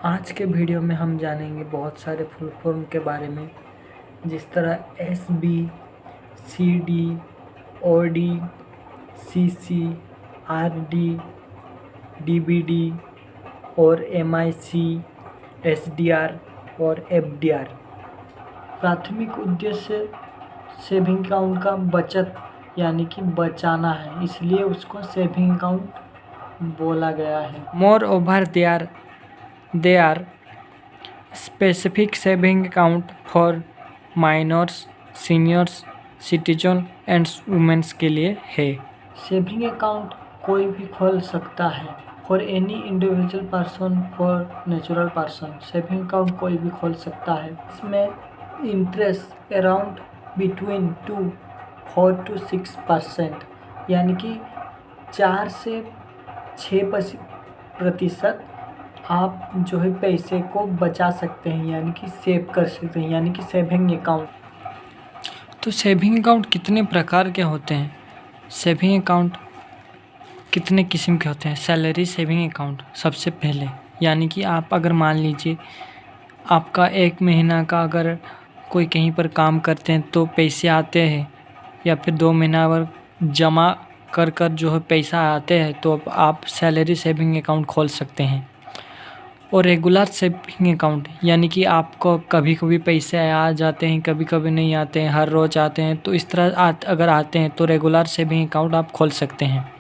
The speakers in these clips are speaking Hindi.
आज के वीडियो में हम जानेंगे बहुत सारे फुल फॉर्म के बारे में, जिस तरह SB, CD, OD, CC, RD, DBD और MIC, SDR और FDR। प्राथमिक उद्देश्य सेविंग अकाउंट का बचत यानी कि बचाना है, इसलिए उसको सेविंग अकाउंट बोला गया है। More over they are specific saving account for minors, seniors, citizen and womens के लिए है। सेविंग अकाउंट कोई भी खोल सकता है, for any individual person, for natural person. Saving account कोई भी खोल सकता है। इसमें इंटरेस्ट अराउंड बिटवीन 4 to 6%, यानी कि 4 से 6% आप जो है पैसे को बचा सकते हैं, यानी कि सेव कर सकते हैं, यानी कि सेविंग अकाउंट। तो सेविंग अकाउंट कितने प्रकार के होते हैं? सेविंग अकाउंट कितने किस्म के होते हैं? सैलरी सेविंग अकाउंट सबसे पहले, यानी कि आप अगर मान लीजिए आपका 1 महीना का अगर कोई कहीं पर काम करते हैं तो पैसे आते हैं, या फिर 2 महीना अगर जमा कर जो है पैसा आते हैं, तो आप सैलरी सेविंग अकाउंट खोल सकते हैं। और रेगुलर सेविंग अकाउंट, यानी कि आपको कभी कभी पैसे आ जाते हैं, कभी कभी नहीं आते हैं, हर रोज़ आते हैं, तो इस तरह अगर आते हैं तो रेगुलर सेविंग अकाउंट आप खोल सकते हैं।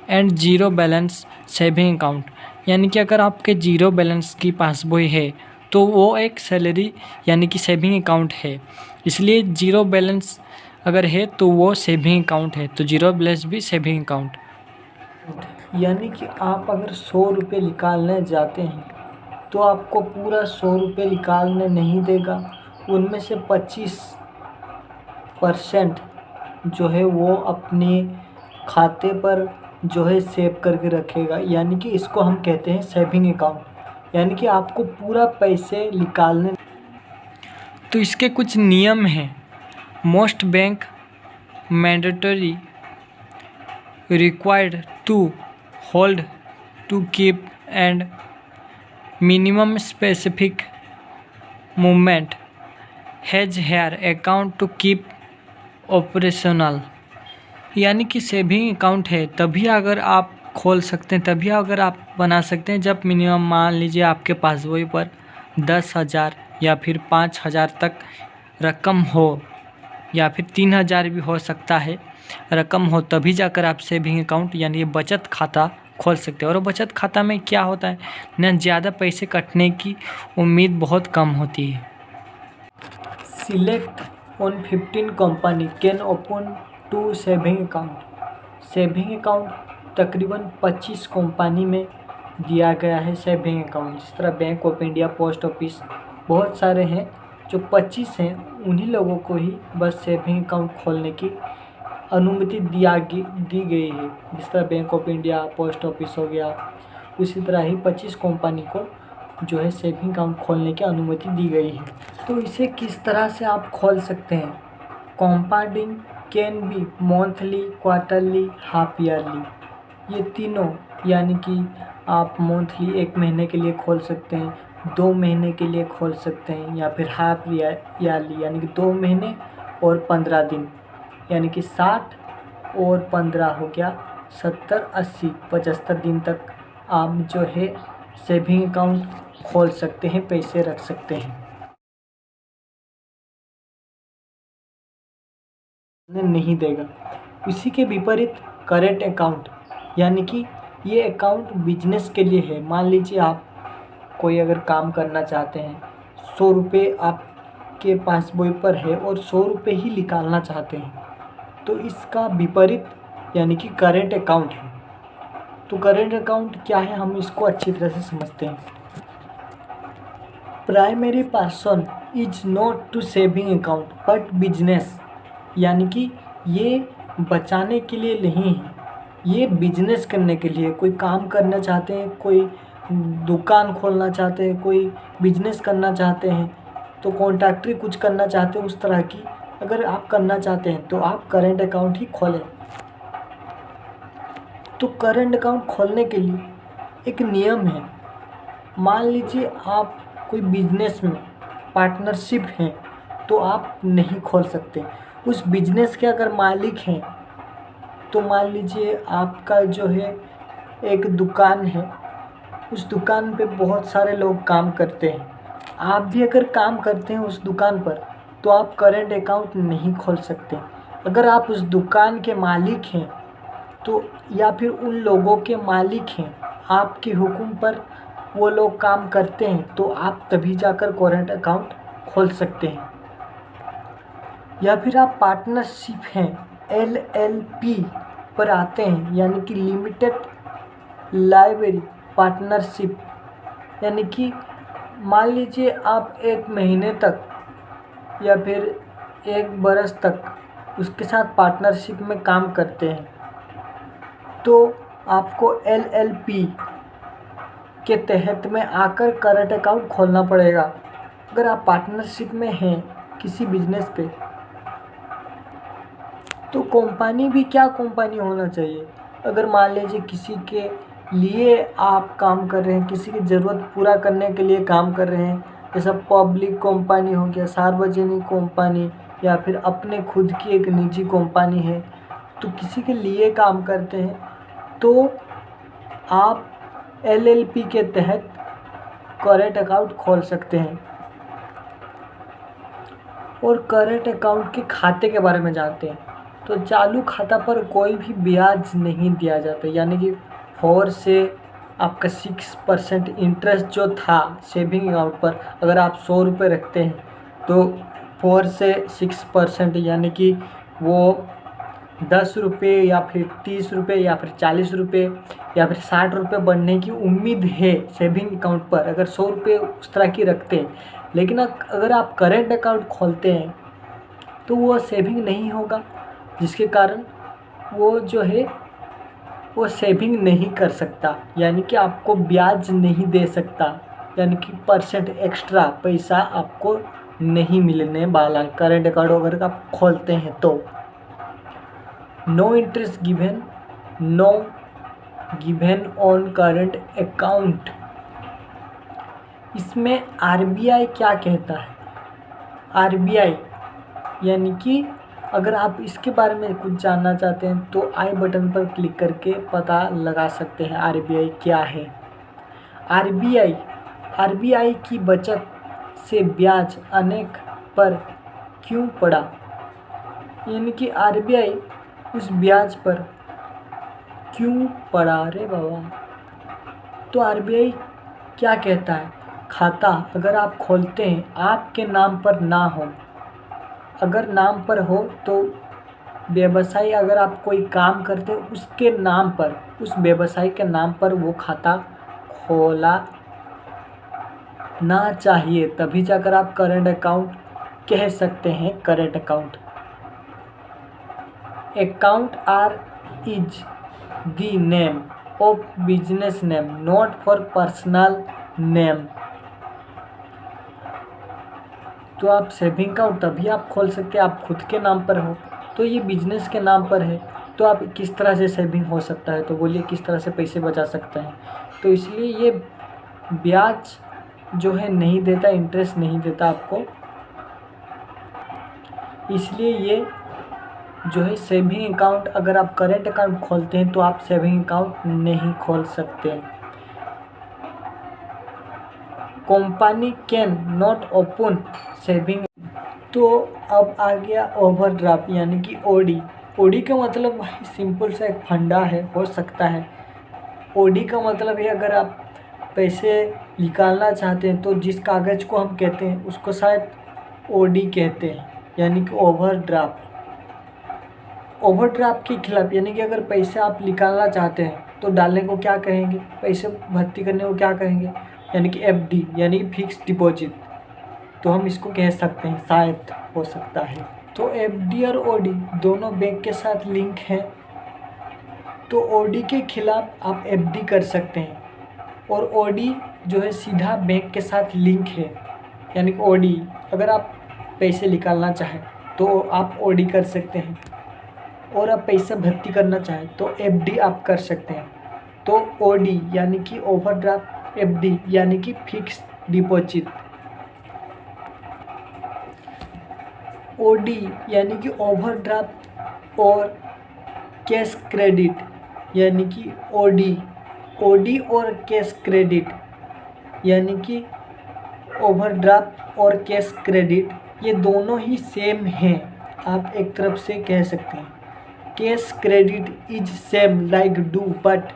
And zero balance saving account, यानी कि अगर आपके जीरो बैलेंस की पासबुक है तो वो एक सैलरी यानी कि सेविंग अकाउंट है, इसलिए जीरो बैलेंस अगर है तो वो सेविंग अकाउंट है, तो जीरो बैलेंस भी सेविंग अकाउंट। यानी कि आप अगर 100 रुपये निकालने जाते हैं तो आपको पूरा 100 रुपये निकालने नहीं देगा, उनमें से 25% जो है वो अपने खाते पर जो है सेव करके रखेगा, यानी कि इसको हम कहते हैं सेविंग अकाउंट। यानी कि आपको पूरा पैसे निकालने। तो इसके कुछ नियम हैं। Most bank mandatory required to hold to keep and minimum specific movement has their account to keep operational, यानी कि सेविंग अकाउंट है तभी अगर आप खोल सकते हैं, तभी अगर आप बना सकते हैं जब मिनिमम मान लीजिए आपके पास वही पर 10,000 या फिर 5,000 तक रकम हो, या फिर 3,000 भी हो सकता है रकम हो, तभी जाकर आप सेविंग अकाउंट यानी बचत खाता खोल सकते हैं। और बचत खाता में क्या होता है ना, ज़्यादा पैसे कटने की उम्मीद बहुत कम होती है। Select on 15 company can open to saving account. Saving account तकरीबन 25 कंपनी में दिया गया है सेविंग अकाउंट, जिस तरह bank of India, post office, बहुत सारे हैं। जो 25 हैं उन्हीं लोगों को ही बस सेविंग अकाउंट खोलने की अनुमति दी गई है, जिस तरह bank of India, post office हो गया, उसी तरह ही 25 कंपनी को जो है सेविंग अकाउंट खोलने की अनुमति दी गई है। तो इसे किस तरह से आप खोल सकते हैं? Compounding can be monthly, quarterly, half yearly. ये तीनों, यानी कि आप मंथली 1 महीने के लिए खोल सकते हैं, 2 महीने के लिए खोल सकते हैं, या फिर हाफ ईयरली यानी कि 2 महीने और 15 दिन, यानी कि 60 और 15 हो गया 70, 80, 75 दिन तक आप जो है सेविंग अकाउंट खोल सकते हैं, पैसे रख सकते हैं। नहीं देगा। इसी के विपरीत करेंट अकाउंट, यानी कि ये अकाउंट बिजनेस के लिए है। मान लीजिए आप कोई अगर काम करना चाहते हैं, 100 रुपये आपके पास बोई पर है और 100 रुपये ही निकालना चाहते हैं, तो इसका विपरीत यानी कि करेंट अकाउंट है। तो करेंट अकाउंट क्या है, हम इसको अच्छी तरह से समझते हैं। Primary person is not to saving account but business, यानी कि ये बचाने के लिए नहीं है, ये बिजनेस करने के लिए। कोई काम करना चाहते हैं, कोई दुकान खोलना चाहते हैं, कोई बिजनेस करना चाहते हैं, तो कॉन्ट्रैक्टरी कुछ करना चाहते हैं, उस तरह की अगर आप करना चाहते हैं तो आप करेंट अकाउंट ही खोलें। तो करेंट अकाउंट खोलने के लिए एक नियम है, मान लीजिए आप कोई बिजनेस में पार्टनरशिप हैं तो आप नहीं खोल सकते। उस बिजनेस के अगर मालिक हैं तो मान लीजिए आपका जो है एक दुकान है, उस दुकान पे बहुत सारे लोग काम करते हैं, आप भी अगर काम करते हैं उस दुकान पर तो आप करेंट अकाउंट नहीं खोल सकते। अगर आप उस दुकान के मालिक हैं तो या फिर उन लोगों के मालिक हैं, आपके हुक्म पर वो लोग काम करते हैं तो आप तभी जाकर करेंट अकाउंट खोल सकते हैं। या फिर आप पार्टनरशिप हैं, LLP पर आते हैं, यानी कि लिमिटेड लाइब्रेरी पार्टनरशिप, यानी कि मान लीजिए आप 1 महीने तक या फिर 1 बरस तक उसके साथ पार्टनरशिप में काम करते हैं तो आपको LLP के तहत में आकर करंट अकाउंट खोलना पड़ेगा। अगर आप पार्टनरशिप में हैं किसी बिजनेस पे तो कंपनी भी क्या कंपनी होना चाहिए। अगर मान लीजिए किसी के लिए आप काम कर रहे हैं, किसी की ज़रूरत पूरा करने के लिए काम कर रहे हैं, जैसा पब्लिक कंपनी हो गया, सार्वजनिक कंपनी, या फिर अपने खुद की एक निजी कंपनी है, तो किसी के लिए काम करते हैं तो आप LLP के तहत करेंट अकाउंट खोल सकते हैं। और करेंट अकाउंट के खाते के बारे में जानते हैं तो चालू खाता पर कोई भी ब्याज नहीं दिया जाता, यानी कि 4 से आपका 6% इंटरेस्ट जो था सेविंग अकाउंट पर, अगर आप 100 रुपये रखते हैं तो 4 से 6% यानी कि वो 10 रुपये या फिर 30 रुपये या फिर 40 रुपये या फिर 60 रुपये बढ़ने की उम्मीद है सेविंग अकाउंट पर, अगर 100 रुपये उस तरह की रखते हैं। लेकिन अगर आप करेंट अकाउंट खोलते हैं तो वो सेविंग नहीं होगा, जिसके कारण वो जो है वो सेविंग नहीं कर सकता, यानी कि आपको ब्याज नहीं दे सकता, यानी कि परसेंट एक्स्ट्रा पैसा आपको नहीं मिलने वाला है करेंट अकाउंट अगर आप खोलते हैं तो। No interest given, no given on current account. इसमें RBI क्या कहता है। RBI यानी कि अगर आप इसके बारे में कुछ जानना चाहते हैं तो आई बटन पर क्लिक करके पता लगा सकते हैं RBI क्या है। RBI की बचत से ब्याज अनेक पर क्यों पड़ा, यानी कि RBI उस ब्याज पर क्यों पड़ा रे बाबा। तो RBI क्या कहता है, खाता अगर आप खोलते हैं आपके नाम पर ना हो, अगर नाम पर हो तो व्यवसाय, अगर आप कोई काम करते हैं उसके नाम पर, उस व्यवसाय के नाम पर वो खाता खोला ना चाहिए, तभी जाकर आप करेंट अकाउंट कह सकते हैं current account. Account is the name of business name not for personal name. तो आप सेविंग अकाउंट तभी आप खोल सकते हैं आप खुद के नाम पर हो, तो ये बिजनेस के नाम पर है तो आप किस तरह से सेविंग हो सकता है, तो बोलिए किस तरह से पैसे बचा सकते हैं। तो इसलिए ये ब्याज जो है नहीं देता, इंटरेस्ट नहीं देता आपको, इसलिए ये जो है सेविंग अकाउंट, अगर आप करेंट अकाउंट खोलते हैं तो आप सेविंग अकाउंट नहीं खोल सकते। Company can not open saving. तो अब आ गया ओवरड्राफ्ट यानी कि ओडी का मतलब सिंपल सा एक फंडा है, हो सकता है। ओडी का मतलब है अगर आप पैसे निकालना चाहते हैं तो जिस कागज़ को हम कहते हैं उसको शायद ओडी कहते हैं, यानी कि ओवरड्राफ्ट। ओवरड्राफ्ट के खिलाफ, यानी कि अगर पैसे आप निकालना चाहते हैं तो डालने को क्या कहेंगे, पैसे भर्ती करने को क्या कहेंगे, यानी कि FD यानी कि फिक्स डिपॉजिट, तो हम इसको कह सकते हैं, शायद हो सकता है। तो FD और OD दोनों बैंक के साथ लिंक हैं, तो OD के खिलाफ आप FD कर सकते हैं, और OD जो है सीधा बैंक के साथ लिंक है, यानी कि OD अगर आप पैसे निकालना चाहें तो आप OD कर सकते हैं, और आप पैसा भर्ती करना चाहें तो FD आप कर सकते हैं। तो OD यानी कि ओवरड्राफ्ट एफडी यानी कि फिक्स्ड डिपॉजिट, ओडी यानी कि ओवरड्राफ्ट और कैश क्रेडिट यानी कि ओडी, ओडी और कैश क्रेडिट यानी कि ओवरड्राफ्ट और कैश क्रेडिट ये दोनों ही सेम हैं। आप एक तरफ से कह सकते हैं cash credit is same like do but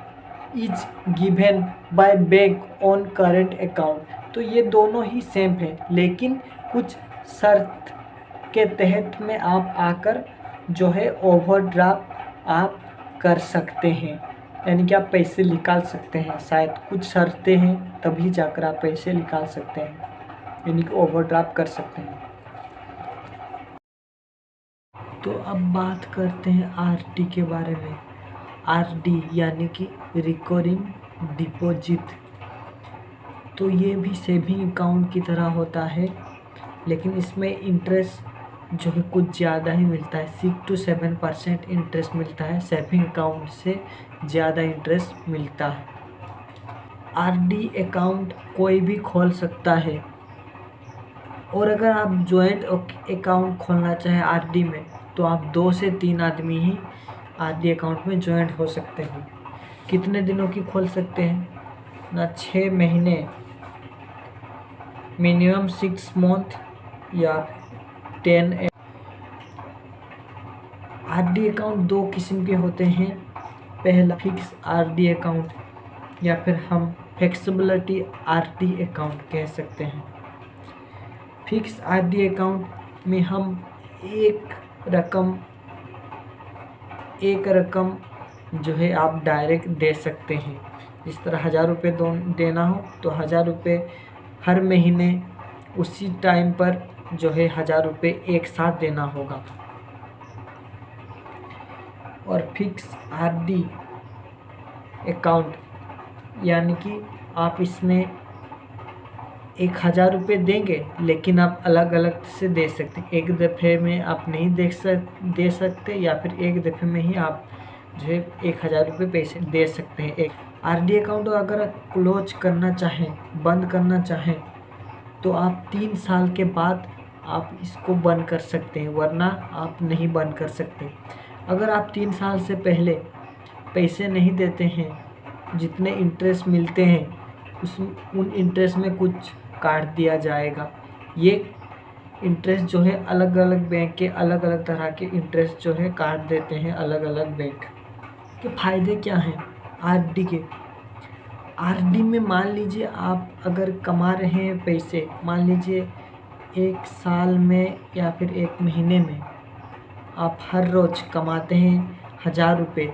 is given by bank on current account. तो ये दोनों ही सेम है, लेकिन कुछ शर्त के तहत में आप आकर जो है ओवरड्राफ्ट आप कर सकते हैं, यानी कि आप पैसे निकाल सकते हैं। शायद कुछ शर्तें हैं तभी जाकर आप पैसे निकाल सकते हैं, यानी कि ओवरड्राफ्ट कर सकते हैं। तो अब बात करते हैं आरडी के बारे में। आरडी यानी कि रिकरिंग डिपॉजिट, तो ये भी सेविंग अकाउंट की तरह होता है, लेकिन इसमें इंटरेस्ट जो है कुछ ज़्यादा ही मिलता है। 6 to 7% इंटरेस्ट मिलता है, सेविंग अकाउंट से ज़्यादा इंटरेस्ट मिलता है। आरडी अकाउंट कोई भी खोल सकता है, और अगर आप जॉइंट अकाउंट खोलना चाहें आरडी में तो आप 2 से 3 आदमी ही आरडी अकाउंट में जॉइंट हो सकते हैं। कितने दिनों की खोल सकते हैं ना? 6 महीने, मिनिमम 6 मंथ या 10। आरडी अकाउंट 2 किस्म के होते हैं। पहला फिक्स आरडी अकाउंट या फिर हम फ्लेक्सिबिलिटी आरडी अकाउंट कह सकते हैं। फिक्स आरडी अकाउंट में हम एक रकम जो है आप डायरेक्ट दे सकते हैं। जिस तरह 1000 रुपये देना हो तो 1000 रुपये हर महीने उसी टाइम पर जो है 1000 रुपये एक साथ देना होगा। और फिक्स आरडी अकाउंट यानी कि आप इसमें 1000 रुपये देंगे, लेकिन आप अलग अलग से दे सकते हैं। एक दफ़े में आप नहीं दे सकते, या फिर एक दफ़े में ही आप जो है 1000 रुपये पैसे दे सकते हैं। एक आरडी अकाउंट अगर आप क्लोज करना चाहें, बंद करना चाहें, तो आप 3 साल के बाद आप इसको बंद कर सकते हैं, वरना आप नहीं बंद कर सकते। अगर आप 3 साल से पहले पैसे नहीं देते हैं, जितने इंटरेस्ट मिलते हैं उन इंटरेस्ट में कुछ काट दिया जाएगा। ये इंटरेस्ट जो है अलग अलग बैंक के अलग अलग तरह के इंटरेस्ट जो है काट देते हैं अलग अलग बैंक के। फ़ायदे क्या हैं आरडी के? आरडी में मान लीजिए आप अगर कमा रहे हैं पैसे, मान लीजिए 1 साल में या फिर 1 महीने में आप हर रोज़ कमाते हैं 1000 रुपये,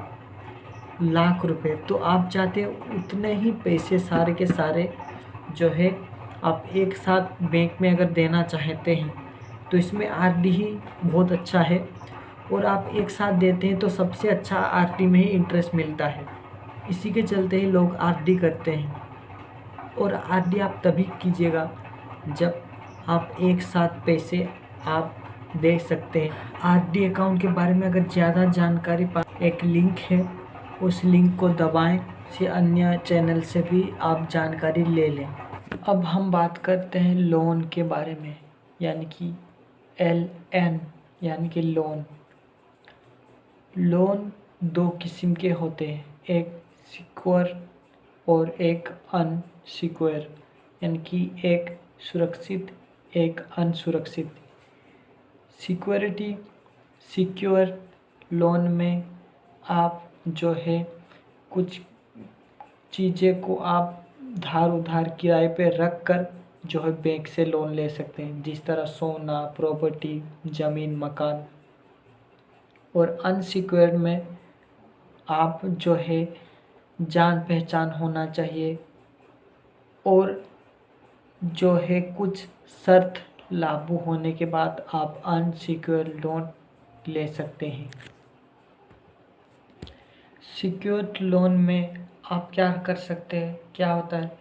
लाख रुपए, तो आप चाहते हैं उतने ही पैसे सारे के सारे जो है आप एक साथ बैंक में अगर देना चाहते हैं, तो इसमें आरडी ही बहुत अच्छा है। और आप एक साथ देते हैं तो सबसे अच्छा आरडी में ही इंटरेस्ट मिलता है। इसी के चलते ही लोग आरडी करते हैं। और आरडी आप तभी कीजिएगा जब आप एक साथ पैसे आप दे सकते हैं। आरडी अकाउंट के बारे में अगर ज़्यादा जानकारी एक लिंक है, उस लिंक को दबाएं, से अन्य चैनल से भी आप जानकारी ले लें। अब हम बात करते हैं लोन के बारे में, यानी कि LN यानी कि लोन। लोन 2 किस्म के होते हैं, एक सिक्योर और एक अनसिक्योर, यानी कि एक सुरक्षित एक अनसुरक्षित। सिक्योर लोन में आप जो है कुछ चीज़ें को आप धार उधार किराए पे रख कर जो है बैंक से लोन ले सकते हैं, जिस तरह सोना, प्रॉपर्टी, ज़मीन, मकान। और अनसिक्योर्ड में आप जो है जान पहचान होना चाहिए, और जो है कुछ शर्त लागू होने के बाद आप अनसिक्योर्ड लोन ले सकते हैं। सिक्योर्ड लोन में आप क्या कर सकते हैं, क्या होता है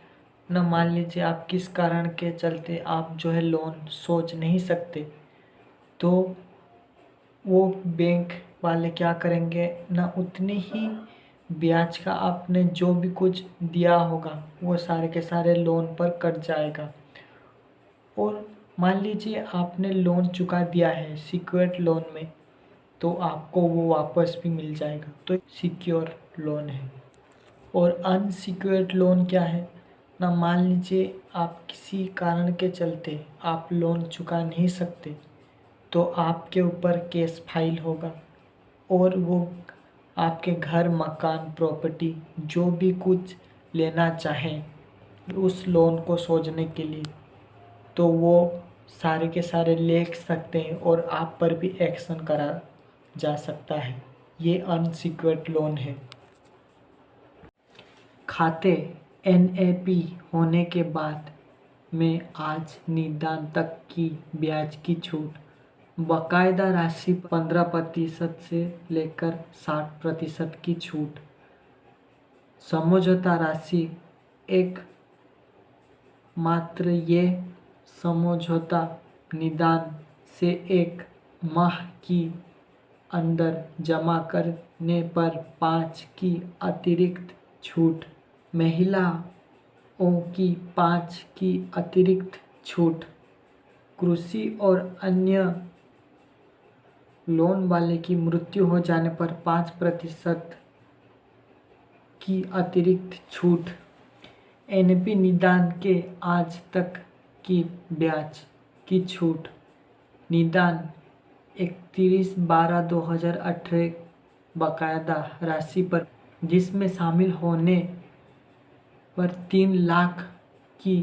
ना, मान लीजिए आप किस कारण के चलते आप जो है लोन सोच नहीं सकते, तो वो बैंक वाले क्या करेंगे ना, उतनी ही ब्याज का आपने जो भी कुछ दिया होगा वो सारे के सारे लोन पर कट जाएगा। और मान लीजिए आपने लोन चुका दिया है सिक्योर्ड लोन में, तो आपको वो वापस भी मिल जाएगा। तो सिक्योर लोन है। और अनसिक्योर्ड लोन क्या है ना, मान लीजिए आप किसी कारण के चलते आप लोन चुका नहीं सकते, तो आपके ऊपर केस फाइल होगा और वो आपके घर, मकान, प्रॉपर्टी जो भी कुछ लेना चाहें उस लोन को सोचने के लिए, तो वो सारे के सारे ले सकते हैं और आप पर भी एक्शन करा जा सकता है। ये अनसिक्योर्ड लोन है। खाते NAP होने के बाद में आज निदान तक की ब्याज की छूट, बकायदा राशि 15% से लेकर 60% की छूट, समझौता राशि एक मात्र ये समझौता निदान से 1 माह की अंदर जमा करने पर 5 की अतिरिक्त छूट, महिलाओं की 5 की अतिरिक्त छूट, कृषि और अन्य लोन वाले की मृत्यु हो जाने पर 5% की अतिरिक्त छूट, NAP निदान के आज तक की ब्याज की छूट, निदान 31/12/2018 बकायदा राशि पर, जिसमें शामिल होने पर 3 लाख की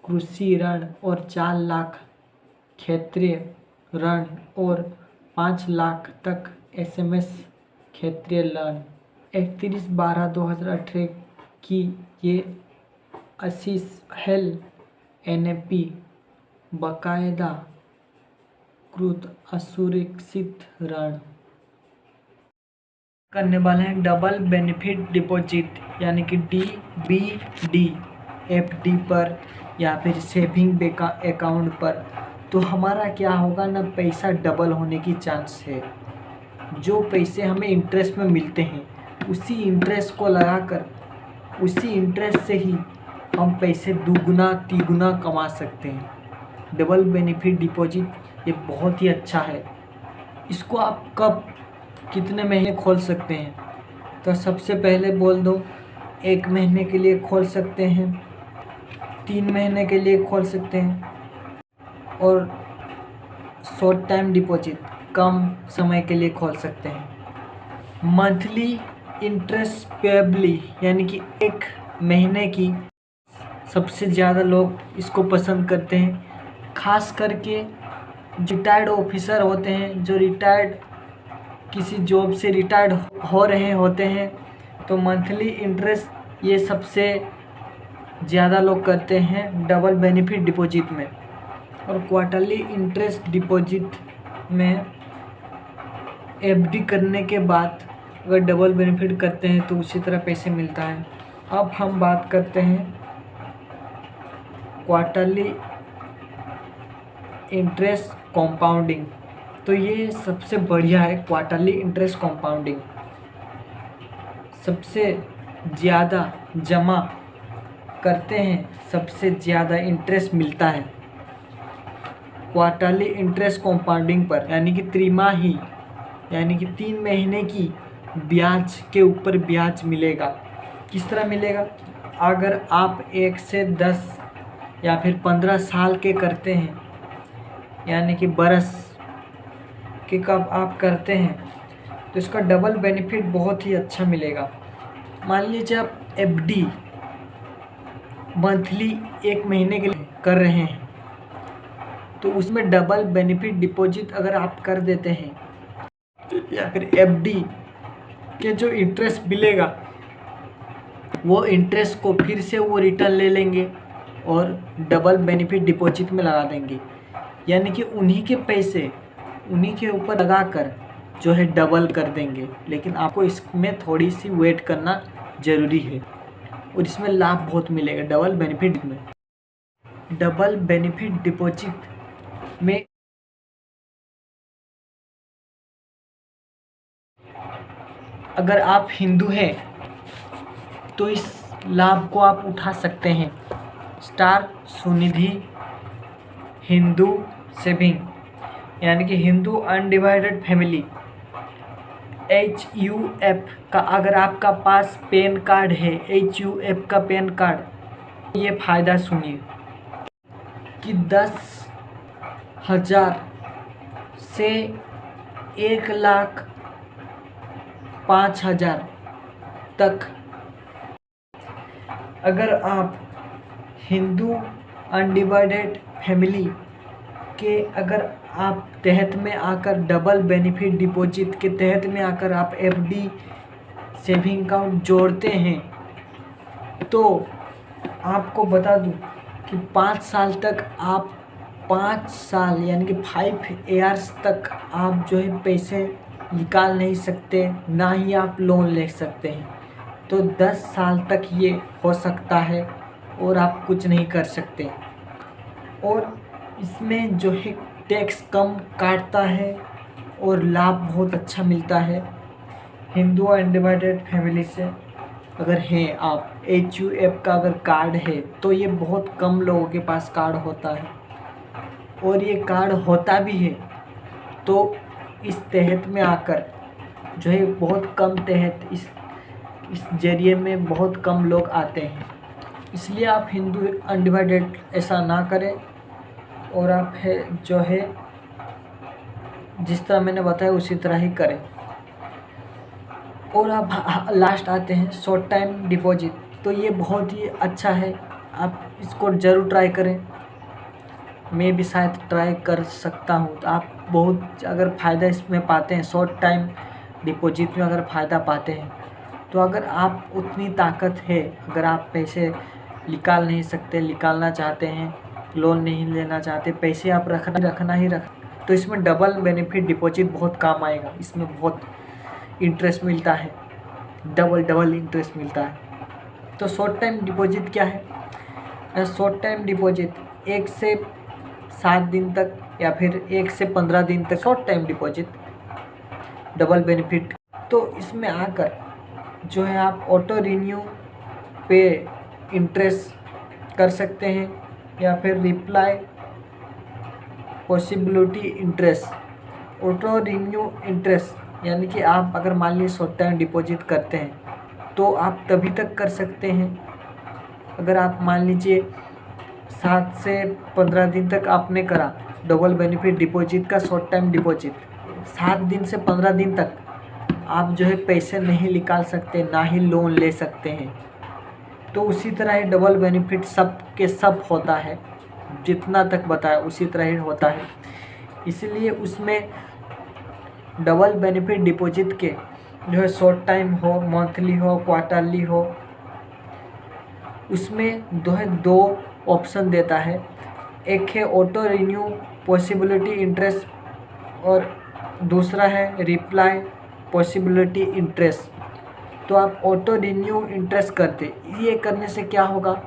कृषि ऋण और 4 लाख क्षेत्रीय ऋण और 5 लाख तक SMS क्षेत्रीय ऋण। 31/12/2018 की ये 80 हेल NAP बकायदा कृत असुरक्षित ऋण करने वाले हैं डबल बेनिफिट डिपॉजिट यानी कि DBD FD पर या फिर सेविंग अकाउंट पर। तो हमारा क्या होगा ना, पैसा डबल होने की चांस है। जो पैसे हमें इंटरेस्ट में मिलते हैं उसी इंटरेस्ट को लगाकर उसी इंटरेस्ट से ही हम पैसे दुगुना तिगुना कमा सकते हैं। डबल बेनिफिट डिपॉजिट ये बहुत ही अच्छा है। इसको आप कब कितने महीने खोल सकते हैं, तो सबसे पहले बोल दो 1 महीने के लिए खोल सकते हैं, 3 महीने के लिए खोल सकते हैं और शॉर्ट टाइम डिपॉजिट कम समय के लिए खोल सकते हैं। मंथली इंटरेस्ट पेएबली यानी कि 1 महीने की सबसे ज़्यादा लोग इसको पसंद करते हैं, खास करके रिटायर्ड ऑफिसर होते हैं, जो रिटायर्ड किसी जॉब से रिटायर्ड हो रहे होते हैं, तो मंथली इंटरेस्ट ये सबसे ज़्यादा लोग करते हैं डबल बेनिफिट डिपॉजिट में। और क्वार्टरली इंटरेस्ट डिपॉजिट में FD करने के बाद अगर डबल बेनिफिट करते हैं तो उसी तरह पैसे मिलता है। अब हम बात करते हैं क्वार्टरली इंटरेस्ट कंपाउंडिंग। तो ये सबसे बढ़िया है क्वार्टरली इंटरेस्ट कंपाउंडिंग। सबसे ज़्यादा जमा करते हैं सबसे ज़्यादा इंटरेस्ट मिलता है क्वार्टरली इंटरेस्ट कंपाउंडिंग पर, यानी कि त्रिमाही यानी कि 3 महीने की ब्याज के ऊपर ब्याज मिलेगा। किस तरह मिलेगा, अगर आप 1 से 10 या फिर 15 साल के करते हैं, यानी कि बरस के कब आप करते हैं, तो इसका डबल बेनिफिट बहुत ही अच्छा मिलेगा। मान लीजिए आप FD मंथली 1 महीने के लिए कर रहे हैं, तो उसमें डबल बेनिफिट डिपॉजिट अगर आप कर देते हैं या फिर FD के जो इंटरेस्ट मिलेगा वो इंटरेस्ट को फिर से वो रिटर्न ले लेंगे और डबल बेनिफिट डिपॉजिट में लगा देंगे, यानी कि उन्हीं के पैसे उन्हीं के ऊपर लगाकर जो है डबल कर देंगे। लेकिन आपको इसमें थोड़ी सी वेट करना ज़रूरी है और इसमें लाभ बहुत मिलेगा डबल बेनिफिट में। डबल बेनिफिट डिपॉजिट में अगर आप हिंदू हैं तो इस लाभ को आप उठा सकते हैं। स्टार सुनिधि हिंदू सेविंग यानी कि हिंदू अनडिवाइडेड फैमिली HUF का अगर आपका पास पैन कार्ड है, HUF का पैन कार्ड, ये फ़ायदा सुनिए कि 10,000 से 1,05,000 तक अगर आप हिंदू अनडिवाइडेड फैमिली के अगर आप तहत में आकर डबल बेनिफिट डिपॉजिट के तहत में आकर आप FD सेविंग अकाउंट जोड़ते हैं तो आपको बता दूं कि 5 साल तक आप 5 साल यानी कि 5 ईयर्स तक आप जो है पैसे निकाल नहीं सकते, ना ही आप लोन ले सकते हैं। तो 10 साल तक ये हो सकता है और आप कुछ नहीं कर सकते। और इसमें जो है टैक्स कम काटता है और लाभ बहुत अच्छा मिलता है। हिंदू अनडिवाइडेड फैमिली से अगर हैं आप, HUF का अगर कार्ड है तो ये बहुत कम लोगों के पास कार्ड होता है, और ये कार्ड होता भी है तो इस तहत में आकर जो है बहुत कम तहत इस जरिए में बहुत कम लोग आते हैं। इसलिए आप हिंदू अनडिवाइडेड ऐसा ना करें और आप जो है जिस तरह मैंने बताया उसी तरह ही करें। और आप लास्ट आते हैं शॉर्ट टाइम डिपॉजिट, तो ये बहुत ही अच्छा है, आप इसको ज़रूर ट्राई करें। मैं भी शायद ट्राई कर सकता हूँ। तो आप बहुत अगर फ़ायदा इसमें पाते हैं, शॉर्ट टाइम डिपॉजिट में अगर फ़ायदा पाते हैं, तो अगर आप उतनी ताकत है, अगर आप पैसे निकाल नहीं सकते, निकालना चाहते हैं, लोन नहीं लेना चाहते, पैसे आप रखना ही तो इसमें डबल बेनिफिट डिपॉजिट बहुत काम आएगा। इसमें बहुत इंटरेस्ट मिलता है, डबल इंटरेस्ट मिलता है। तो शॉर्ट टाइम डिपॉजिट क्या है? शॉर्ट टाइम डिपॉजिट 1 से 7 दिन तक या फिर 1 से 15 दिन तक short time deposit double benefit. तो इसमें आकर जो है आप ऑटो रिन्यू पे इंटरेस्ट कर सकते हैं या फिर reply possibility interest. Auto renew interest यानी कि आप अगर मान लीजिए शॉर्ट टाइम डिपॉजिट करते हैं तो आप तभी तक कर सकते हैं अगर आप मान लीजिए 7 से 15 दिन तक आपने करा डबल बेनिफिट डिपॉजिट का शॉर्ट टाइम डिपॉजिट, 7 दिन से 15 दिन तक आप जो है पैसे नहीं निकाल सकते, ना ही लोन ले सकते हैं। तो उसी तरह ही डबल बेनिफिट सब के सब होता है, जितना तक बताया उसी तरह ही होता है। इसलिए उसमें डबल बेनिफिट डिपॉजिट के जो है शॉर्ट टाइम हो, मंथली हो, क्वार्टरली हो, उसमें दो ऑप्शन देता है। एक है ऑटो रिन्यू पॉसिबिलिटी इंटरेस्ट और दूसरा है रिप्लाई पॉसिबिलिटी इंटरेस्ट। तो आप ऑटो रिन्यू इंटरेस्ट करते, ये करने से क्या होगा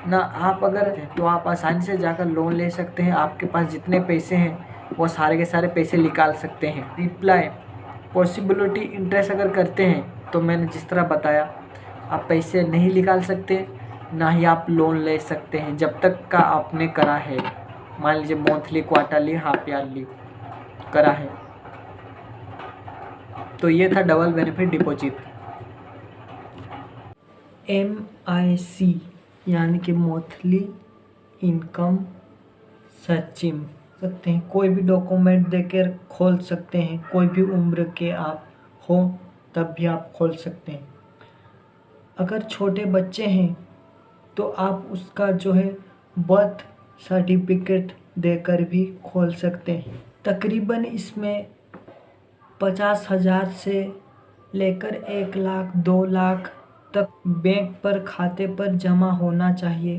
ना, आप अगर तो आप आसानी से जाकर लोन ले सकते हैं, आपके पास जितने पैसे हैं वो सारे के सारे पैसे निकाल सकते हैं। रिप्लाई पॉसिबिलिटी इंटरेस्ट अगर करते हैं तो मैंने जिस तरह बताया, आप पैसे नहीं निकाल सकते, ना ही आप लोन ले सकते हैं जब तक का आपने करा है, मान लीजिए मंथली, क्वार्टरली, हाफ ईयरली करा है। तो ये था डबल बेनिफिट डिपॉजिट। MIC यानी कि मंथली इनकम सर्चिंग सकते हैं, कोई भी डॉक्यूमेंट देकर खोल सकते हैं, कोई भी उम्र के आप हो तब भी आप खोल सकते हैं। अगर छोटे बच्चे हैं तो आप उसका जो है बर्थ सर्टिफिकेट देकर भी खोल सकते हैं। तकरीबन इसमें 50,000 से लेकर 1 लाख 2 लाख तक बैंक पर खाते पर जमा होना चाहिए,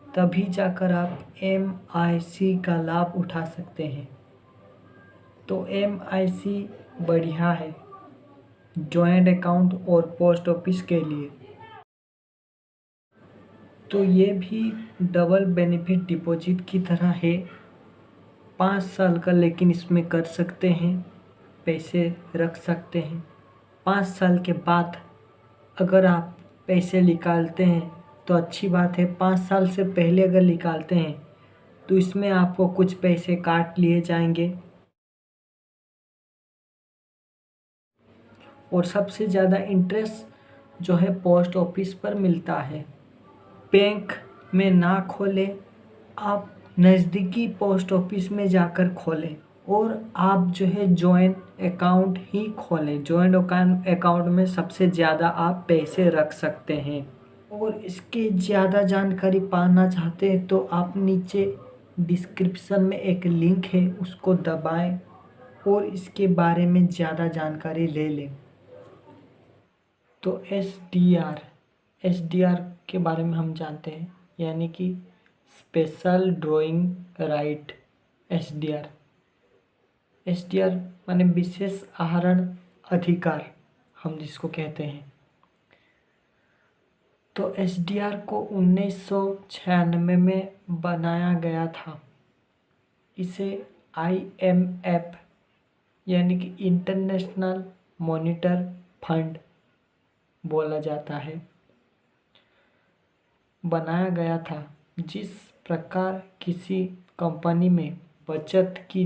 तभी जाकर आप MIC का लाभ उठा सकते हैं। तो MIC बढ़िया है जॉइंट अकाउंट और पोस्ट ऑफिस के लिए। तो ये भी डबल बेनिफिट डिपॉजिट की तरह है, 5 साल का, लेकिन इसमें कर सकते हैं, पैसे रख सकते हैं। 5 साल के बाद अगर आप पैसे निकालते हैं तो अच्छी बात है। 5 साल से पहले अगर निकालते हैं तो इसमें आपको कुछ पैसे काट लिए जाएंगे। और सबसे ज़्यादा इंटरेस्ट जो है पोस्ट ऑफिस पर मिलता है। बैंक में ना खोलें, आप नज़दीकी पोस्ट ऑफिस में जाकर खोलें और आप जो है जॉइंट अकाउंट ही खोलें। जॉइंट अकाउंट में सबसे ज़्यादा आप पैसे रख सकते हैं। और इसके ज़्यादा जानकारी पाना चाहते हैं तो आप नीचे डिस्क्रिप्शन में एक लिंक है, उसको दबाएं और इसके बारे में ज़्यादा जानकारी ले लें। तो एसडीआर के बारे में हम जानते हैं, यानी कि स्पेशल ड्राइंग राइट। एसडीआर माने विशेष आहरण अधिकार हम जिसको कहते हैं। तो एसडीआर को 1996 में बनाया गया था। इसे आईएमएफ यानी कि इंटरनेशनल मॉनिटर फंड बोला जाता है, बनाया गया था। जिस प्रकार किसी कंपनी में बचत की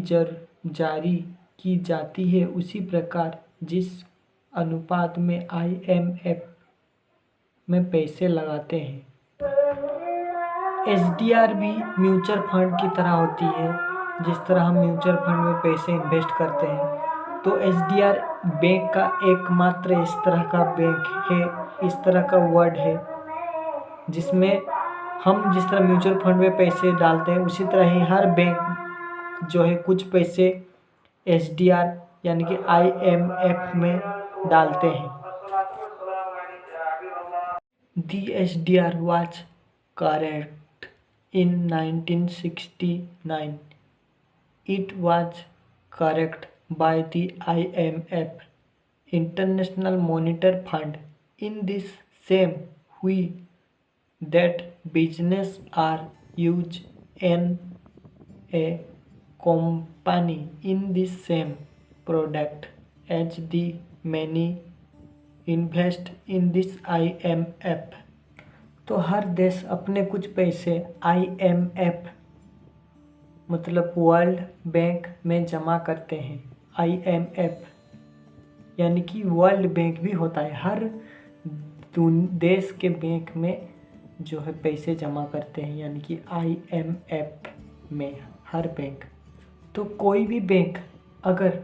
जारी की जाती है, उसी प्रकार जिस अनुपात में आईएमएफ में पैसे लगाते हैं, एसडीआर भी म्यूचुअल फंड की तरह होती है। जिस तरह हम म्यूचुअल फंड में पैसे इन्वेस्ट करते हैं, तो एसडीआर बैंक का एकमात्र इस तरह का बैंक है, इस तरह का वर्ड है, जिसमें हम जिस तरह म्यूचुअल फंड में पैसे डालते हैं, उसी तरह ही हर बैंक जो है कुछ पैसे एसडीआर यानी कि आईएमएफ में डालते हैं। The SDR was correct in 1969. It was correct by the IMF, International Monetary Fund, in this same way that business are used in a company in the same product as the many invest in this IMF. तो हर देश अपने कुछ पैसे आईएमएफ मतलब वर्ल्ड बैंक में जमा करते हैं। आईएमएफ यानी कि वर्ल्ड बैंक भी होता है, हर देश के बैंक में जो है पैसे जमा करते हैं, यानी कि आईएमएफ में हर बैंक। तो कोई भी बैंक अगर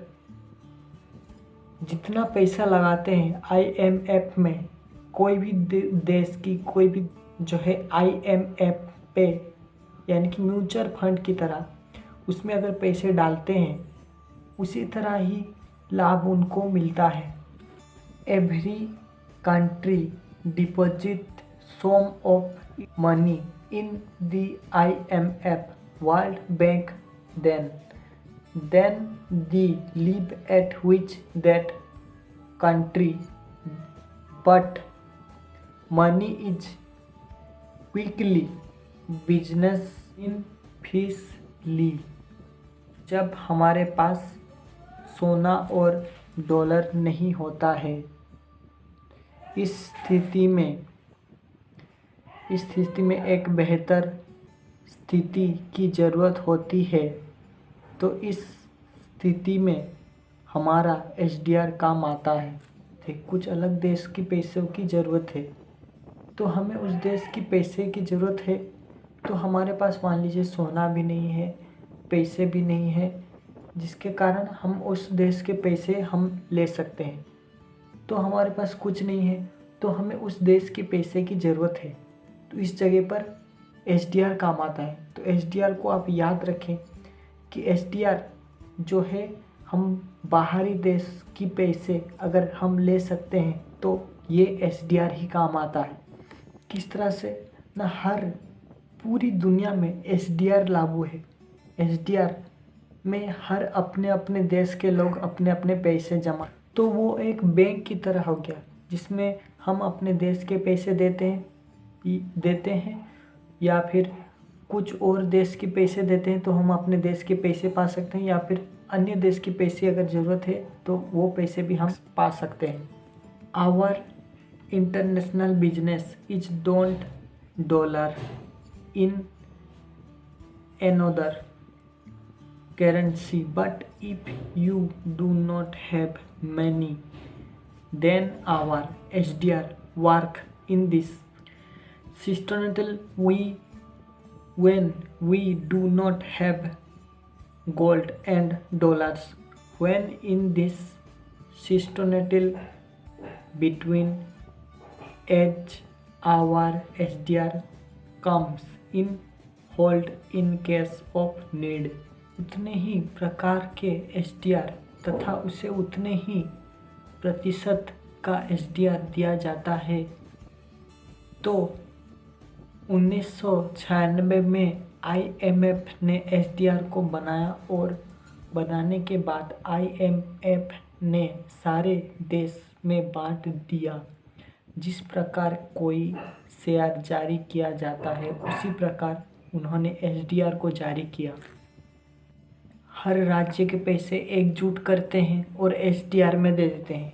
जितना पैसा लगाते हैं आईएमएफ में, कोई भी देश की कोई भी जो है आईएमएफ पे यानी कि म्यूचुअल फंड की तरह उसमें अगर पैसे डालते हैं, उसी तरह ही लाभ उनको मिलता है। Every country deposit sum of money in the IMF world bank then the live at which that country, but money is quickly business in fiercely। जब हमारे पास सोना और डॉलर नहीं होता है, इस स्थिति में एक बेहतर स्थिति की ज़रूरत होती है। तो इस स्थिति में हमारा एसडीआर काम आता है। ठीक, कुछ अलग देश की पैसों की ज़रूरत है, तो हमें उस देश की पैसे की ज़रूरत है। तो हमारे पास मान लीजिए सोना भी नहीं है, पैसे भी नहीं है, जिसके कारण हम उस देश के पैसे हम ले सकते हैं। तो हमारे पास कुछ नहीं है, तो हमें उस देश के पैसे की ज़रूरत है, तो इस जगह पर एसडीआर काम आता है। तो एसडीआर को आप याद रखें कि एसडीआर जो है, हम बाहरी देश की पैसे अगर हम ले सकते हैं तो ये एसडीआर ही काम आता है। किस तरह से ना, हर पूरी दुनिया में एसडीआर लागू है। एसडीआर में हर अपने अपने देश के लोग अपने अपने पैसे जमा, तो वो एक बैंक की तरह हो गया, जिसमें हम अपने देश के पैसे देते हैं या फिर कुछ और देश के पैसे देते हैं, तो हम अपने देश के पैसे पा सकते हैं, या फिर अन्य देश के पैसे अगर ज़रूरत है तो वो पैसे भी हम पा सकते हैं। Our international business is don't dollar in another currency, but if you do not have money, then our SDR work in this systematically when we do not have gold and dollars. When in this systematically between edge our SDR comes in hold in case of need. उतने ही प्रकार के एसडीआर तथा उसे उतने ही प्रतिशत का एसडीआर दिया जाता है। तो 1996 में आईएमएफ ने एसडीआर को बनाया और बनाने के बाद आईएमएफ ने सारे देश में बांट दिया। जिस प्रकार कोई शेयर जारी किया जाता है उसी प्रकार उन्होंने एसडीआर को जारी किया। हर राज्य के पैसे एकजुट करते हैं और एसडीआर में दे देते हैं।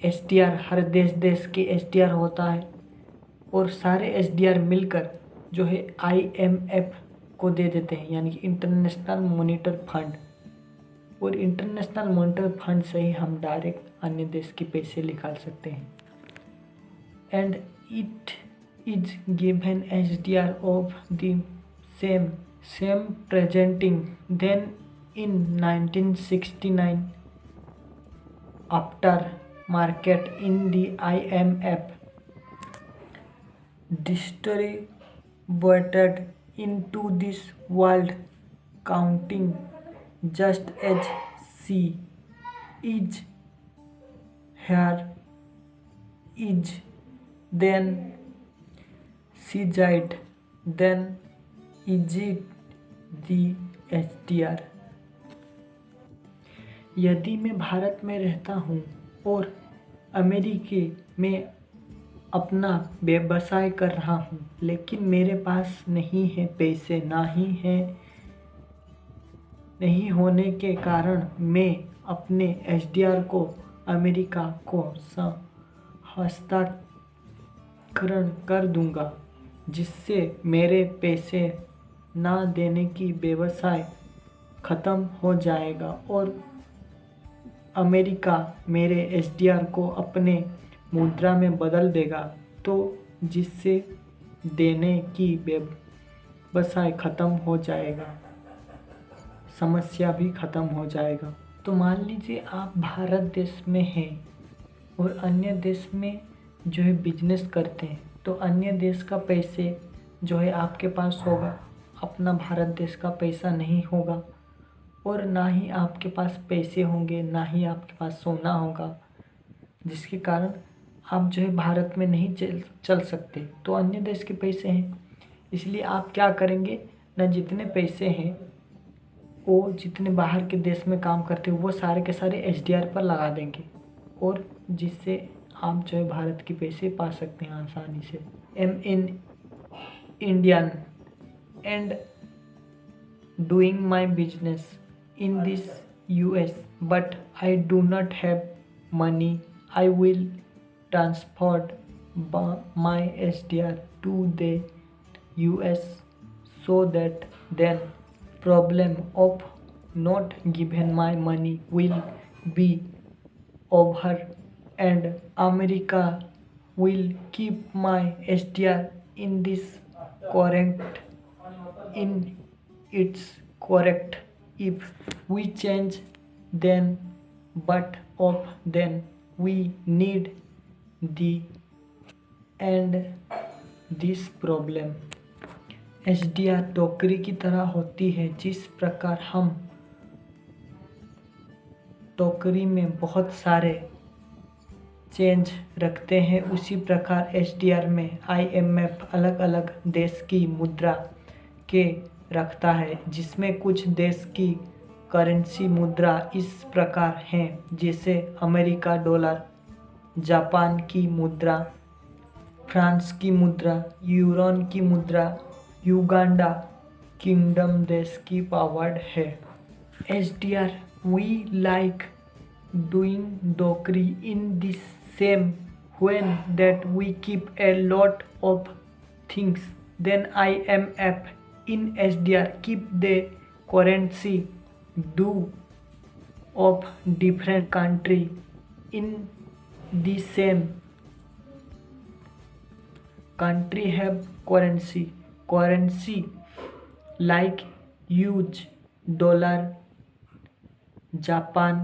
एसडीआर हर देश के एसडीआर होता है और सारे एसडीआर मिलकर जो है आईएमएफ को दे देते हैं, यानी कि इंटरनेशनल मॉनिटरी फंड। और इंटरनेशनल मॉनिटरी फंड से ही हम डायरेक्ट अन्य देश के पैसे निकाल सकते हैं। And it is given SDR of the same presenting then in 1969 after market in the IMF distributed into this world counting just as C is here is then seized then is it the SDR। यदि मैं भारत में रहता हूँ और अमेरिके में अपना व्यवसाय कर रहा हूँ, लेकिन मेरे पास नहीं है पैसे, नहीं होने के कारण मैं अपने एसडीआर को अमेरिका को हस्तांतरण कर दूंगा, जिससे मेरे पैसे ना देने की व्यवसाय ख़त्म हो जाएगा और अमेरिका मेरे एसडीआर को अपने मुद्रा में बदल देगा, तो जिससे देने की व्यवसाय ख़त्म हो जाएगा, समस्या भी ख़त्म हो जाएगा। तो मान लीजिए आप भारत देश में हैं और अन्य देश में जो है बिजनेस करते हैं, तो अन्य देश का पैसे जो है आपके पास होगा, अपना भारत देश का पैसा नहीं होगा और ना ही आपके पास पैसे होंगे, ना ही आपके पास सोना होगा, जिसके कारण आप जो है भारत में नहीं चल सकते। तो अन्य देश के पैसे हैं, इसलिए आप क्या करेंगे, ना जितने पैसे हैं वो जितने बाहर के देश में काम करते हैं वो सारे के सारे एसडीआर पर लगा देंगे और जिससे आप जो है भारत के पैसे पा सकते हैं आसानी से। In Indian and doing my business in this US, but I do not have money. I will transfer my SDR to the US so that then problem of not giving my money will be over and America will keep my SDR in this correct in its correct. If we change then but of then we need the and this problem। SDR टोकरी की तरह होती है। जिस प्रकार हम टोकरी में बहुत सारे चेंज रखते हैं, उसी प्रकार एसडीआर में आईएमएफ अलग अलग देश की मुद्रा के रखता है, जिसमें कुछ देश की करेंसी मुद्रा इस प्रकार हैं, जैसे अमेरिका डॉलर, जापान की मुद्रा, फ्रांस की मुद्रा, यूरोन की मुद्रा, युगांडा किंगडम देश की पावर्ड है। एसडीआर वी लाइक डूइंग डोकरी in this same when that we keep a lot of things, then IMF in SDR keep the currency do of different country in the same country have currency like US dollar, Japan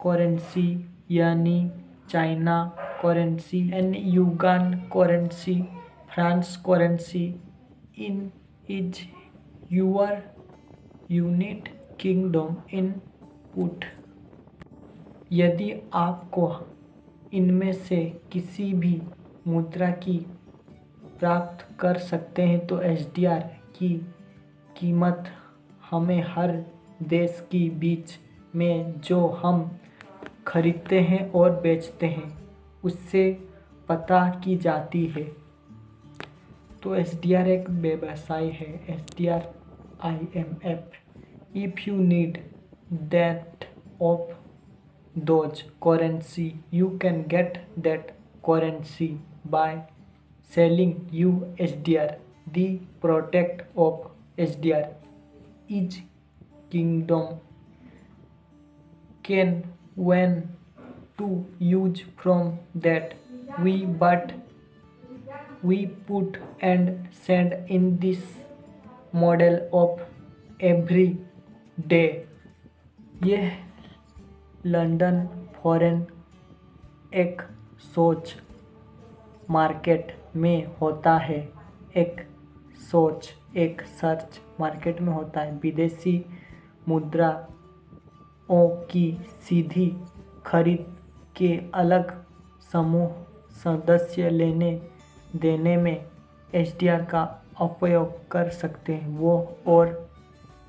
currency यानी चाइना करेंसी एंड युगान करेंसी France currency in is euro United Kingdom input. यदि आपको इनमें से किसी भी मुद्रा की प्राप्त कर सकते हैं तो एसडीआर की कीमत हमें हर देश की बीच में जो हम खरीदते हैं और बेचते हैं उससे पता की जाती है। तो एसडीआर एक व्यवसाय है। SDR IMF if you need that of those currency you can get that currency by selling you SDR. The product of SDR is kingdom can when to use from that we put and send in this model of every day। यह लंदन फॉरेन एक सोच मार्केट में होता है। एक सर्च मार्केट में होता है। विदेशी मुद्रा की सीधी खरीद के अलग समूह सदस्य लेने देने में एसडीआर का उपयोग कर सकते हैं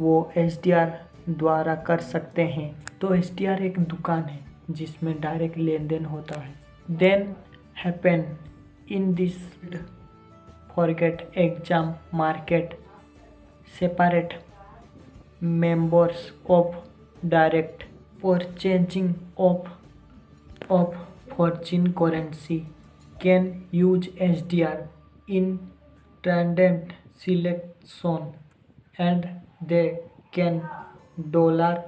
वो एसडीआर द्वारा कर सकते हैं। तो एसडीआर एक दुकान है जिसमें डायरेक्ट लेन देन होता है। Then happen in this forget exam market separate members of direct purchasing of foreign currency can use SDR in traded selection and they can dollar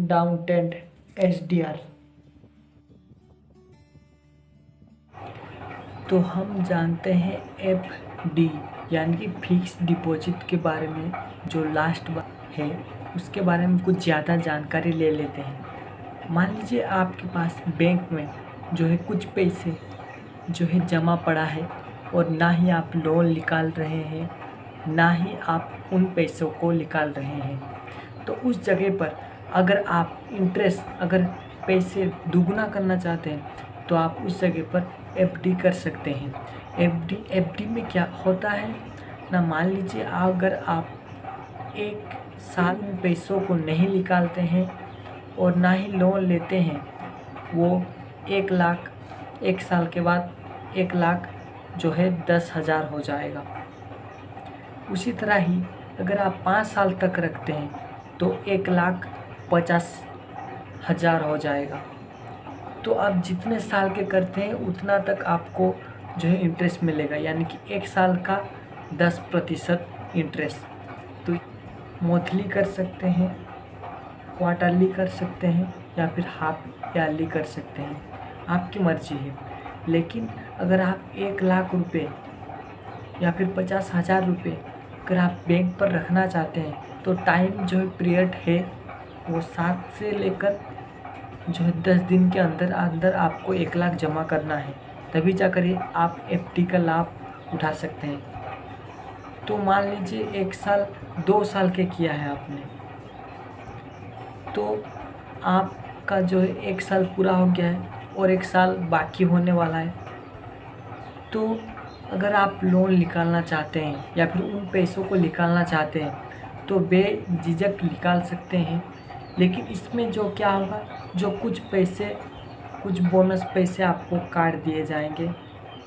downtrend SDR। तो हम जानते हैं FD यानी कि फिक्स डिपॉजिट के बारे में। जो लास्ट है उसके बारे में कुछ ज़्यादा जानकारी ले लेते हैं। मान लीजिए आपके पास बैंक में जो है कुछ पैसे जो है जमा पड़ा है और ना ही आप लोन निकाल रहे हैं ना ही आप उन पैसों को निकाल रहे हैं। तो उस जगह पर अगर आप अगर पैसे दुगना करना चाहते हैं तो आप उस जगह पर FD कर सकते हैं। FD में क्या होता है ना, मान लीजिए अगर आप एक साल में पैसों को नहीं निकालते हैं और ना ही लोन लेते हैं, वो 1 लाख एक साल के बाद 1 लाख जो है 10,000 हो जाएगा। उसी तरह ही अगर आप 5 साल तक रखते हैं तो 1,50,000 हो जाएगा। तो आप जितने साल के करते हैं उतना तक आपको जो है इंटरेस्ट मिलेगा, यानी कि 1 साल का 10% इंटरेस्ट। तो मंथली कर सकते हैं, क्वार्टरली कर सकते हैं या फिर हाफ ईयरली कर सकते हैं, आपकी मर्जी है। लेकिन अगर आप 1 लाख रुपए या फिर 50,000 रुपये अगर आप बैंक पर रखना चाहते हैं तो टाइम जो है पीरियड है वो 7 से लेकर जो है 10 दिन के अंदर आपको 1 लाख जमा करना है, तभी जाकर आप FD का लाभ उठा सकते हैं। तो मान लीजिए 1 साल 2 साल के किया है आपने, तो आपका जो है 1 साल पूरा हो गया है और 1 साल बाकी होने वाला है। तो अगर आप लोन निकालना चाहते हैं या फिर उन पैसों को निकालना चाहते हैं तो बेझिझक निकाल सकते हैं। लेकिन इसमें जो क्या होगा, जो कुछ बोनस पैसे आपको काट दिए जाएंगे,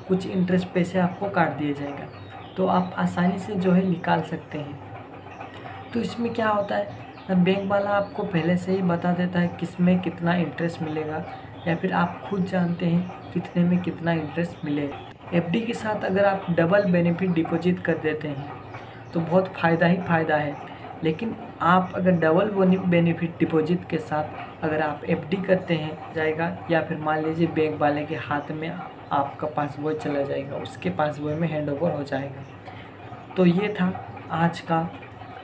कुछ इंटरेस्ट पैसे आपको काट दिए जाएंगे, तो आप आसानी से जो है निकाल सकते हैं। तो इसमें क्या होता है, बैंक वाला आपको पहले से ही बता देता है किस में कितना इंटरेस्ट मिलेगा, या फिर आप खुद जानते हैं कितने में कितना इंटरेस्ट मिलेगा। एफडी के साथ अगर आप डबल बेनिफिट डिपॉजिट कर देते हैं तो बहुत फ़ायदा ही फ़ायदा है। लेकिन आप अगर डबल बेनिफिट डिपॉजिट के साथ अगर आप एफडी करते हैं जाएगा, या फिर मान लीजिए बैंक वाले के हाथ में आपका पासबुक चला जाएगा, उसके पासबुक में हैंड ओवर हो जाएगा। तो ये था आज का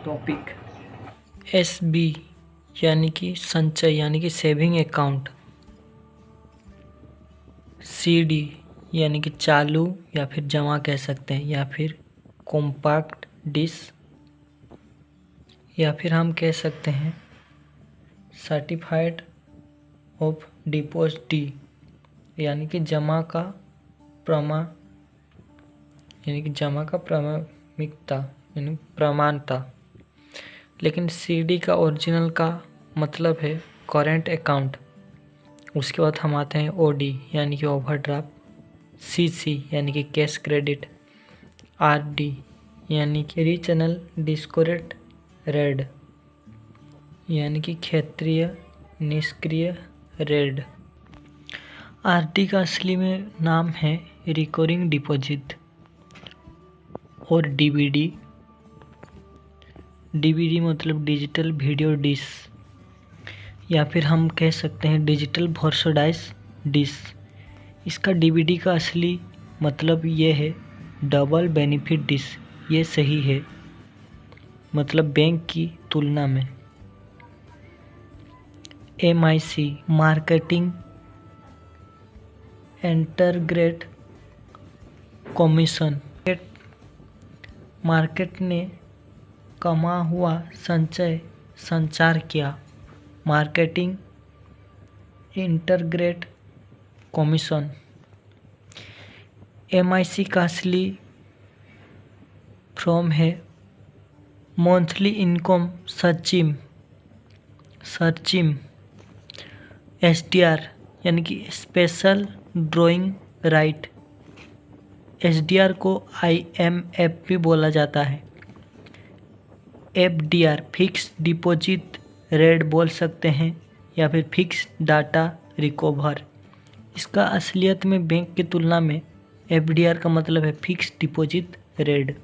टॉपिक। एसबी यानी कि संचय यानी कि सेविंग अकाउंट, सीडी यानी कि चालू या फिर जमा कह सकते हैं, या फिर कॉम्पैक्ट डिस्क, या फिर हम कह सकते हैं सर्टिफाइड ऑफ डिपॉजिट यानी कि जमा का प्रामाणिकता यानी प्रमाणता। लेकिन सीडी का ओरिजिनल का मतलब है करेंट अकाउंट। उसके बाद हम आते हैं ओडी यानी कि ओवरड्राफ्ट, सीसी यानी कि कैश क्रेडिट, आरडी यानी कि रीजनल डिस्कोरेट रेड यानी कि क्षेत्रीय निष्क्रिय रेड। आरडी का असली में नाम है रिकरिंग डिपॉजिट। और डीवीडी मतलब डिजिटल वीडियो डिस्क, या फिर हम कह सकते हैं डिजिटल वर्सोडाइज डिस्क। इसका डीवीडी का असली मतलब ये है डबल बेनिफिट डिस्क। ये सही है, मतलब बैंक की तुलना में। MIC marketing integrated commission. Market ने कमा हुआ संचय संचार किया। Marketing integrated commission. MIC का असली फॉर्म है मंथली इनकम सर्चिम। SDR यानी कि स्पेशल ड्राइंग राइट। SDR को IMF भी बोला जाता है। FDR फिक्स डिपॉजिट रेट बोल सकते हैं, या फिर फिक्स डाटा रिकवर। इसका असलियत में बैंक की तुलना में FDR का मतलब है फिक्स डिपॉजिट रेट।